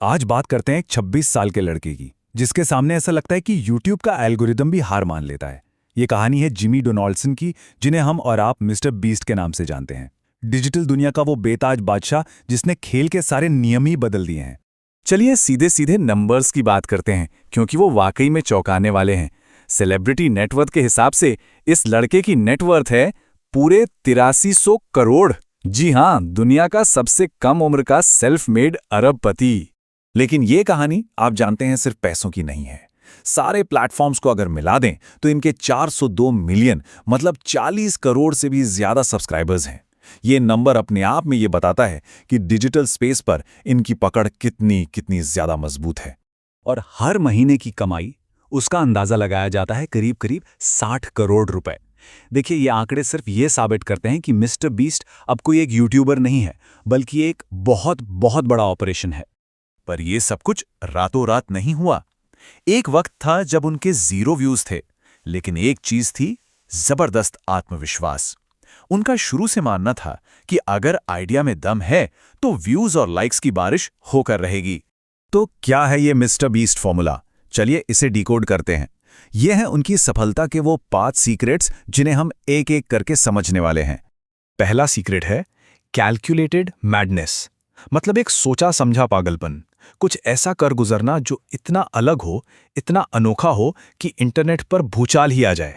आज बात करते हैं एक 26 साल के लड़के की, जिसके सामने ऐसा लगता है कि यूट्यूब का एल्गोरिदम भी हार मान लेता है। ये कहानी है जिमी डोनाल्डसन की, जिन्हें हम और आप मिस्टर बीस्ट के नाम से जानते हैं। डिजिटल दुनिया का वो बेताज बादशाह जिसने खेल के सारे नियम ही बदल दिए हैं। चलिए सीधे सीधे नंबर्स की बात करते हैं, क्योंकि वो वाकई में चौंकाने वाले हैं। सेलिब्रिटी नेटवर्थ के हिसाब से इस लड़के की नेटवर्थ है पूरे 8300 करोड़। जी हाँ, दुनिया का सबसे कम उम्र का सेल्फ मेड अरबपति। लेकिन ये कहानी आप जानते हैं सिर्फ पैसों की नहीं है। सारे प्लेटफॉर्म्स को अगर मिला दें तो इनके 402 मिलियन मतलब 40 करोड़ से भी ज्यादा सब्सक्राइबर्स हैं। ये नंबर अपने आप में ये बताता है कि डिजिटल स्पेस पर इनकी पकड़ कितनी कितनी ज्यादा मजबूत है। और हर महीने की कमाई, उसका अंदाजा लगाया जाता है करीब करीब 60 करोड़ रुपए। देखिए, ये आंकड़े सिर्फ ये साबित करते हैं कि मिस्टर बीस्ट अब कोई एक यूट्यूबर नहीं है, बल्कि एक बहुत बहुत बड़ा ऑपरेशन है। पर यह सब कुछ रातों रात नहीं हुआ। एक वक्त था जब उनके 0 व्यूज थे, लेकिन एक चीज थी, जबरदस्त आत्मविश्वास। उनका शुरू से मानना था कि अगर आइडिया में दम है तो व्यूज और लाइक्स की बारिश होकर रहेगी। तो क्या है ये मिस्टर बीस्ट फॉर्मूला? चलिए इसे डिकोड करते हैं। ये हैं उनकी सफलता के वो 5 सीक्रेट्स जिन्हें हम एक एक करके समझने वाले हैं। पहला सीक्रेट है कैलकुलेटेड मैडनेस, मतलब एक सोचा समझा पागलपन। कुछ ऐसा कर गुजरना जो इतना अलग हो, इतना अनोखा हो कि इंटरनेट पर भूचाल ही आ जाए।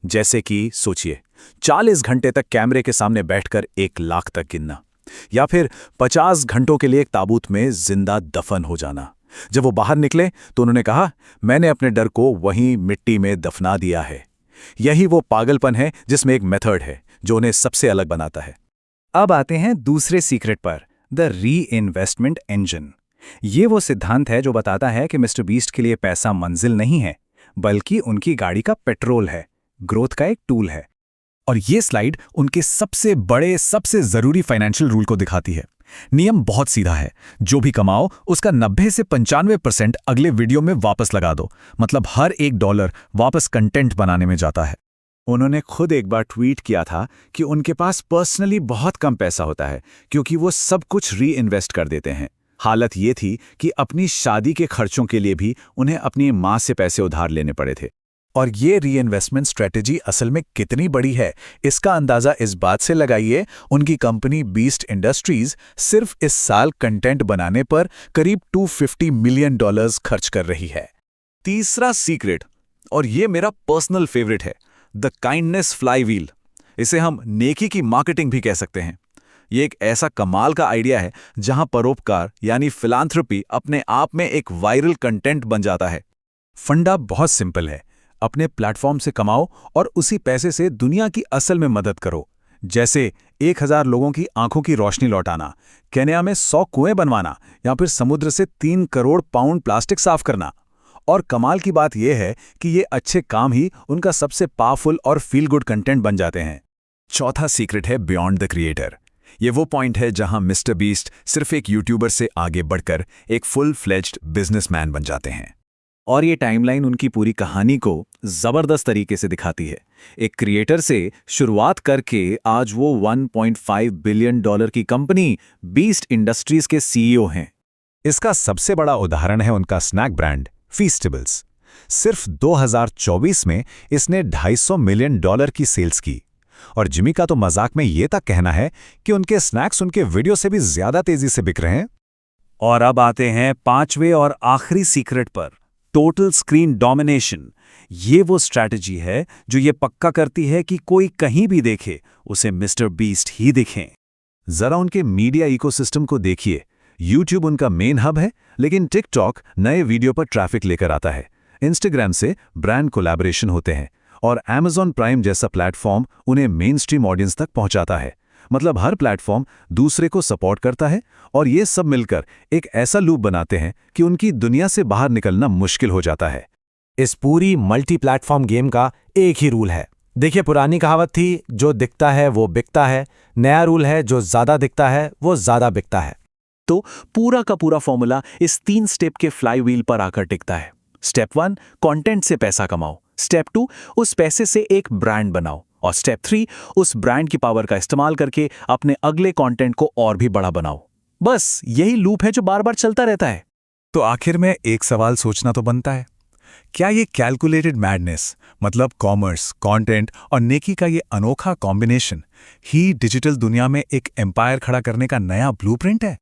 जैसे कि सोचिए, 40 घंटे तक कैमरे के सामने बैठकर 1 लाख तक गिनना, या फिर 50 घंटों के लिए एक ताबूत में जिंदा दफन हो जाना। जब वो बाहर निकले तो उन्होंने कहा, मैंने अपने डर को वहीं मिट्टी में दफना दिया है। यही वो पागलपन है जिसमें एक मेथड है जो उन्हें सबसे अलग बनाता है। अब आते हैं दूसरे सीक्रेट पर, द री इन्वेस्टमेंट इंजन। ये वो सिद्धांत है जो बताता है कि मिस्टर बीस्ट के लिए पैसा मंजिल नहीं है, बल्कि उनकी गाड़ी का पेट्रोल है, ग्रोथ का एक टूल है। और ये स्लाइड उनके सबसे बड़े, सबसे जरूरी फाइनेंशियल रूल को दिखाती है। नियम बहुत सीधा है, जो भी कमाओ उसका 90 से 95% अगले वीडियो में वापस लगा दो। मतलब हर $1 वापस कंटेंट बनाने में जाता है। उन्होंने खुद एक बार ट्वीट किया था कि उनके पास पर्सनली बहुत कम पैसा होता है, क्योंकि वो सब कुछ री इन्वेस्ट कर देते हैं। हालत ये थी कि अपनी शादी के खर्चों के लिए भी उन्हें अपनी मां से पैसे उधार लेने पड़े थे। और ये रीइन्वेस्टमेंट स्ट्रेटेजी असल में कितनी बड़ी है, इसका अंदाजा इस बात से लगाइए, उनकी कंपनी बीस्ट इंडस्ट्रीज सिर्फ इस साल कंटेंट बनाने पर करीब $250 मिलियन खर्च कर रही है। तीसरा सीक्रेट, और ये मेरा पर्सनल फेवरेट है, द काइंडनेस फ्लाईव्हील। इसे हम नेकी की मार्केटिंग भी कह सकते हैं। ये एक ऐसा कमाल का आइडिया है जहां परोपकार यानी फिलांथ्रोपी अपने आप में एक वायरल कंटेंट बन जाता है। फंडा बहुत सिंपल है, अपने प्लेटफॉर्म से कमाओ और उसी पैसे से दुनिया की असल में मदद करो। जैसे 1000 लोगों की आंखों की रोशनी लौटाना, केन्या में 100 कुएं बनवाना, या फिर समुद्र से 3 करोड़ पाउंड प्लास्टिक साफ करना। और कमाल की बात यह है कि ये अच्छे काम ही उनका सबसे पावरफुल और फील गुड कंटेंट बन जाते हैं। चौथा सीक्रेट है बियॉन्ड द क्रिएटर। ये वो पॉइंट है जहां मिस्टर बीस्ट सिर्फ एक यूट्यूबर से आगे बढ़कर एक फुल फ्लेज्ड बिजनेसमैन बन जाते हैं। और ये टाइमलाइन उनकी पूरी कहानी को जबरदस्त तरीके से दिखाती है। एक क्रिएटर से शुरुआत करके आज वो $1.5 बिलियन की कंपनी बीस्ट इंडस्ट्रीज के सीईओ हैं। इसका सबसे बड़ा उदाहरण है उनका स्नैक ब्रांड फीस्टेबल्स। सिर्फ 2024 में इसने $250 मिलियन की सेल्स की। और जिमी का तो मजाक में ये तक कहना है कि उनके स्नैक्स उनके वीडियो से भी ज्यादा तेजी से बिक रहे हैं। और अब आते हैं 5वें और आखिरी सीक्रेट पर, टोटल स्क्रीन डोमिनेशन। ये वो स्ट्रैटेजी है जो ये पक्का करती है कि कोई कहीं भी देखे उसे मिस्टर बीस्ट ही दिखें। जरा उनके मीडिया इकोसिस्टम को देखिए। यूट्यूब उनका मेन हब है, लेकिन टिकटॉक नए वीडियो पर ट्रैफिक लेकर आता है। इंस्टाग्राम से ब्रांड कोलैबोरेशन होते हैं, और Amazon प्राइम जैसा प्लेटफॉर्म उन्हें मेन स्ट्रीम ऑडियंस तक पहुंचाता है। मतलब हर प्लेटफॉर्म दूसरे को सपोर्ट करता है, और ये सब मिलकर एक ऐसा लूप बनाते हैं कि उनकी दुनिया से बाहर निकलना मुश्किल हो जाता है। इस पूरी मल्टी प्लेटफॉर्म गेम का एक ही रूल है। देखिए, पुरानी कहावत थी, जो दिखता है वो बिकता है। नया रूल है, जो ज्यादा दिखता है वो ज्यादा बिकता है। तो पूरा का पूरा फॉर्मूला इस 3 स्टेप के फ्लाईव्हील पर आकर टिकता है। स्टेप 1, कंटेंट से पैसा कमाओ। स्टेप 2, उस पैसे से एक ब्रांड बनाओ। और स्टेप 3, उस ब्रांड की पावर का इस्तेमाल करके अपने अगले कंटेंट को और भी बड़ा बनाओ। बस यही लूप है जो बार बार चलता रहता है। तो आखिर में एक सवाल सोचना तो बनता है, क्या ये कैलकुलेटेड मैडनेस, मतलब कॉमर्स, कंटेंट और नेकी का ये अनोखा कॉम्बिनेशन ही डिजिटल दुनिया में एक एम्पायर खड़ा करने का नया ब्लूप्रिंट है?